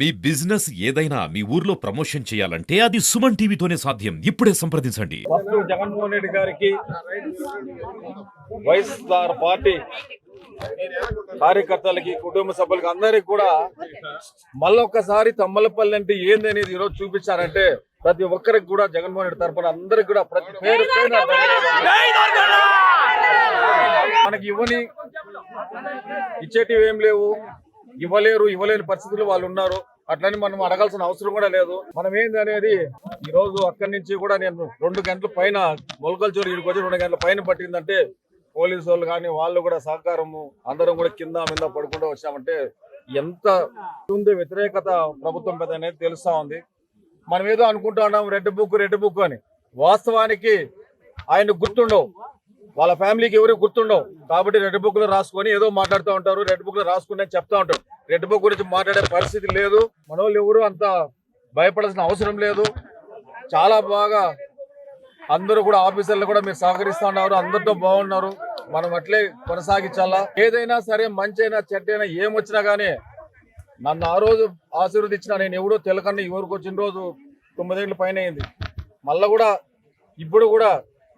మీ business ఏదైనా మీ ఊర్లో promotion చేయాలంటే అది సుమన్ టీవీతోనే సాధ్యం. ఇప్పుడే సంప్రదించండి. ఫస్ట్ జగన్మోహన్ రెడ్డి గారికి వైఎస్ఆర్ పార్టీ కార్యకర్తలకి కుటుంబ సభ్యులకి అందరికి కూడా మళ్ళొక్కసారి తమ్మలపల్లి అంటే ఏంది అనేది ఈరోజు చూపించారంటే ప్రతి ఒక్కరికి కూడా జగన్మోహన్ రెడ్డి తరఫున అందరికి కూడా ప్రతి పేరు మనకి ఇవ్వని ఇచ్చేటివి ఏం లేవు, ఇవ్వలేని పరిస్థితులు వాళ్ళు ఉన్నారు. అట్లని మనం అడగాల్సిన అవసరం కూడా లేదు. మనం ఏంది అనేది ఈ రోజు అక్కడి నుంచి కూడా నేను 2 గంటల పైన మొలకల్చూరు ఇక్కడికి వచ్చి 2 గంటల పైన పట్టిందంటే పోలీసు వాళ్ళు కానీ వాళ్ళు కూడా సహకారము, అందరం కూడా కింద మీద పడుకుంటూ వచ్చామంటే ఎంత ఉంది వ్యతిరేకత ప్రభుత్వం మీద అనేది తెలుస్తా ఉంది. మనం ఏదో అనుకుంటా ఉన్నాం రెడ్ బుక్ అని. వాస్తవానికి ఆయన గుర్తుండవు, వాళ్ళ ఫ్యామిలీకి ఎవరికి గుర్తుండవు కాబట్టి రెడ్ బుక్ లో రాసుకొని ఏదో మాట్లాడుతూ ఉంటారు. రెడ్ బుక్ లో రాసుకుని చెప్తా ఉంటారు. రెడ్ బుక్ గురించి మాట్లాడే పరిస్థితి లేదు. మన వాళ్ళు ఎవరు అంత భయపడాల్సిన అవసరం లేదు. చాలా బాగా అందరూ కూడా ఆఫీసర్లు కూడా మీరు సహకరిస్తూ ఉన్నారు, అందరితో బాగున్నారు. మనం అట్లే కొనసాగించాలా. ఏదైనా సరే మంచి అయినా చెడ్డైనా ఏమొచ్చినా కానీ నన్ను ఆ రోజు ఆశీర్వదించిన నేను ఎవడో తెలకండి ఎవరికి వచ్చిన రోజు 9 ఏళ్ళ పైన అయింది. మళ్ళీ కూడా ఇప్పుడు కూడా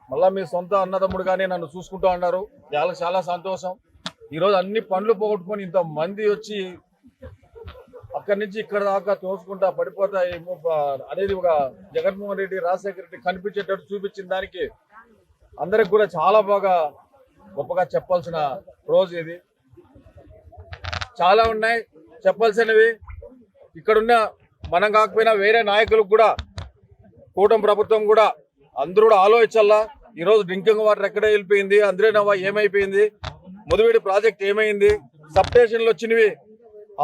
మళ్ళీ మీ సొంత అన్నదమ్ముడుగానే నన్ను చూసుకుంటూ ఉన్నారు. చాలా సంతోషం. ఈరోజు అన్ని పనులు పోగొట్టుకొని ఇంతమంది వచ్చి అక్కడి నుంచి ఇక్కడ దాకా తోసుకుంటా పడిపోతాయి అనేది ఒక జగన్మోహన్ రెడ్డి, రాజశేఖర రెడ్డి కనిపించేటట్టు చూపించిన దానికి అందరికి కూడా చాలా బాగా గొప్పగా చెప్పాల్సిన రోజు ఇది. చాలా ఉన్నాయి చెప్పాల్సినవి. ఇక్కడున్న మనం కాకపోయినా వేరే నాయకులకు కూడా కూటమి ప్రభుత్వం కూడా అందరూ కూడా ఆలోచించాలా. ఈరోజు డ్రింకింగ్ వాటర్ ఎక్కడ వెళ్ళిపోయింది, అంద్రేనవ్వ ఏమైపోయింది, ముదివేడి ప్రాజెక్ట్ ఏమైంది, సబ్ స్టేషన్లు వచ్చినవి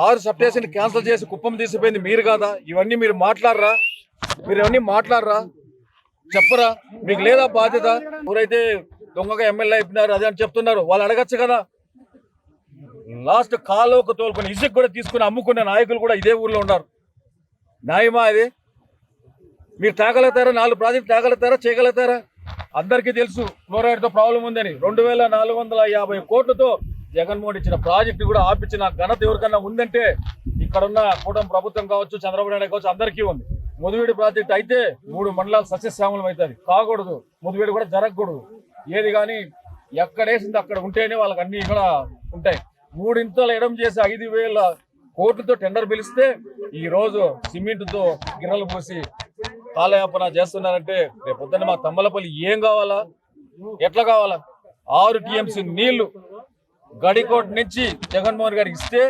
6 సబ్ స్టేషన్లు క్యాన్సిల్ చేసి కుప్పం తీసిపోయింది మీరు కాదా? ఇవన్నీ మీరు మాట్లాడరా? చెప్పరా? మీకు లేదా బాధ్యత? ఎవరైతే దొంగగా ఎమ్మెల్యే అయిపోయినారు అదే అని చెప్తున్నారు వాళ్ళు అడగచ్చు కదా. లాస్ట్ కాలువకు తోలుకొని ఇసుక కూడా తీసుకుని అమ్ముకునే నాయకులు కూడా ఇదే ఊర్లో ఉన్నారు. న్యాయమా అది? మీరు తాగలుగుతారా? 4 ప్రాజెక్టులు తాగలుగుతారా? చేయగలుగుతారా? అందరికీ తెలుసు ఫ్లోరైడ్తో ప్రాబ్లం ఉందని. 2450 కోట్లతో జగన్మోహన్ ఇచ్చిన ప్రాజెక్టు కూడా ఆపించిన ఘనత ఎవరికన్నా ఉందంటే ఇక్కడున్న కూటమి ప్రభుత్వం కావచ్చు, చంద్రబాబు నాయుడు కావచ్చు, అందరికీ ఉంది. ముదివేడి ప్రాజెక్ట్ అయితే 3 మండలాలు సస్యశ్యామలం అవుతుంది. కాకూడదు, ముదివేడి కూడా జరగకూడదు. ఏది కానీ ఎక్కడేసింది అక్కడ ఉంటేనే వాళ్ళకి అన్ని కూడా ఉంటాయి. 3 ఇంతలు ఎడం చేసి 5000 కోట్లతో టెండర్ పిలిస్తే ఈ రోజు సిమెంట్తో గిర్రలు పోసి కాలయాపన చేస్తున్నారంటే రేపొద్దున మా తమ్మలపల్లి ఏం కావాలా, ఎట్లా కావాలా? 6 టీఎంసీ నీళ్లు గడికోట నుంచి జగన్మోహన్ గారికి ఇస్తే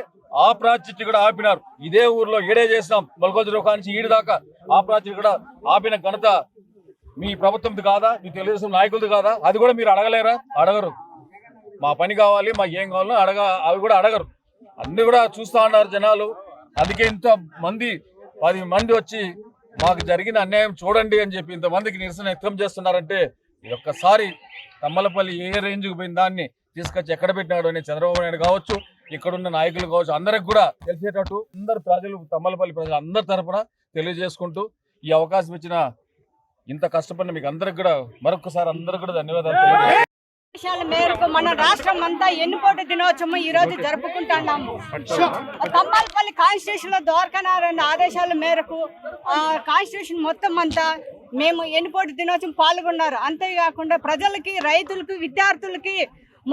ఆ ప్రాజెక్టు కూడా ఆపినారు. ఇదే ఊర్లో ఈడే చేసినాం. మొలకొజురుకా నుంచి ఈడు దాకా ఆ ప్రాజెక్టు కూడా ఆపిన ఘనత మీ ప్రభుత్వంది కాదా? మీ తెలుగుదేశం నాయకులది కాదా? అది కూడా మీరు అడగలేరా? అడగరు. మా పని కావాలి, మా ఏం కావాలో అవి కూడా అడగరు. అన్ని కూడా చూస్తా ఉన్నారు జనాలు. అందుకే ఇంత మంది 10 మంది వచ్చి మాకు జరిగిన అన్యాయం చూడండి అని చెప్పి ఇంతమందికి నిరసన వ్యక్తం చేస్తున్నారంటే ఒక్కసారి తమ్మలపల్లి ఏ రేంజ్కి పోయిన దాన్ని తీసుకొచ్చి ఎక్కడ పెట్టినాడు అని చంద్రబాబు నాయుడు కావచ్చు, ఇక్కడున్న నాయకులు కావచ్చు, అందరికి కూడా తెలిసేటట్టు అందరు ప్రజలు, తమ్మలపల్లి ప్రజలు అందరి తరఫున తెలియజేసుకుంటూ ఈ అవకాశం ఇచ్చిన ఇంత కష్టపడిన మీకు అందరికి కూడా మరొకసారి అందరికి కూడా ధన్యవాదాలు తెలియజేస్తాను. ఆదేశాల మేరకు మన రాష్ట్రం అంతా ఎన్నిపోటు దినోత్సవం ఈ రోజు జరుపుకుంటున్నాము. తమ్మలపల్లి కాన్స్టిట్యూషన్ లో ద్వారకానారాయణ ఆదేశాల మేరకు కాన్స్టిట్యూషన్ మొత్తం అంతా మేము ఎన్నిపోటు దినోత్సవం పాల్గొన్నారు. అంతేకాకుండా ప్రజలకి, రైతులకి, విద్యార్థులకి,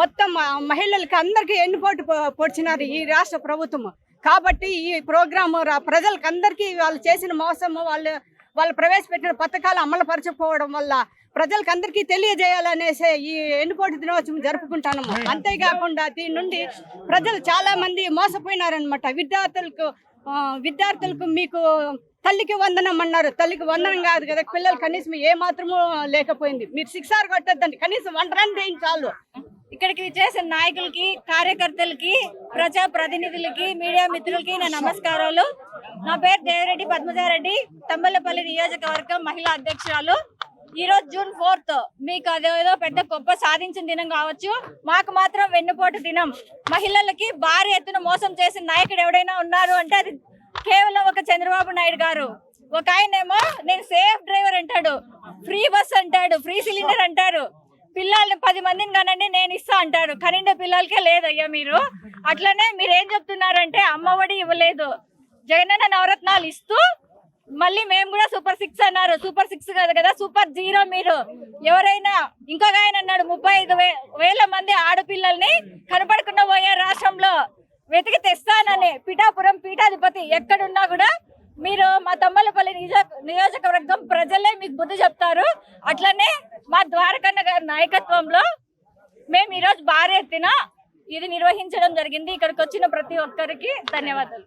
మొత్తం మహిళలకి అందరికీ ఎన్నిపోటు పొడిచినారు ఈ రాష్ట్ర ప్రభుత్వం. కాబట్టి ఈ ప్రోగ్రాము ప్రజలకి అందరికీ వాళ్ళు చేసిన మోసము, వాళ్ళు ప్రవేశపెట్టిన పథకాలు అమలు పరచకపోవడం వల్ల ప్రజలకు అందరికీ తెలియజేయాలనేసి ఈ ఎన్నిపోటు దినోత్సవం జరుపుకుంటాము. అంతేకాకుండా దీని నుండి ప్రజలు చాలా మంది మోసపోయినారనమాట. విద్యార్థులకు మీకు తల్లికి వందనం అన్నారు. తల్లికి వందనం కాదు కదా, పిల్లలు కనీసం ఏ మాత్రము లేకపోయింది. మీరు 6 ఆర్ కొట్టద్దండి, కనీసం 1 రన్ చేయండి చాలు. ఇక్కడికి చేసిన నాయకులకి, కార్యకర్తలకి, ప్రజా ప్రతినిధులకి, మీడియా మిత్రులకి నా నమస్కారాలు. నా పేరు దేవిరెడ్డి పద్మజారెడ్డి, తమ్మలపల్లి నియోజకవర్గం మహిళా అధ్యక్షురాలు. ఈ రోజు జూన్ 4th మీకు అదేదో పెద్ద గొప్ప సాధించిన దినం కావచ్చు, మాకు మాత్రం వెన్నుపోటు దినం. మహిళలకి భారీ ఎత్తున మోసం చేసిన నాయకుడు ఎవడైనా ఉన్నారు అంటే అది కేవలం ఒక చంద్రబాబు నాయుడు గారు. ఒక ఆయనేమో నేను సేఫ్ డ్రైవర్ అంటాడు, ఫ్రీ బస్ అంటాడు, ఫ్రీ సిలిండర్ అంటారు, పిల్లల్ని 10 మందిని కనండి నేను ఇస్తా అంటారు. కనిండే పిల్లలకే లేదయ్యా మీరు. అట్లనే మీరు ఏం చెప్తున్నారంటే అమ్మఒడి ఇవ్వలేదు, జగనన్న నవరత్నాలు ఇస్తూ మళ్ళీ మేము కూడా సూపర్ 6 అన్నారు. సూపర్ 6 కాదు కదా, సూపర్ 0. మీరు ఎవరైనా ఇంకొక ఆయన అన్నాడు 35,000 మంది ఆడపిల్లల్ని కనపడకుండా పోయే రాష్ట్రంలో వెతికి తెస్తానని. పిఠాపురం పీఠాధిపతి ఎక్కడున్నా కూడా మీరు మా తమ్మలపల్లి నియోజకవర్గం ప్రజలే మీకు బుద్ధి చెప్తారు. అట్లనే మా ద్వారకన్న గారి నాయకత్వంలో మేము ఈరోజు భారీ ఎత్తున ఇది నిర్వహించడం జరిగింది. ఇక్కడికి వచ్చిన ప్రతి ఒక్కరికి ధన్యవాదాలు.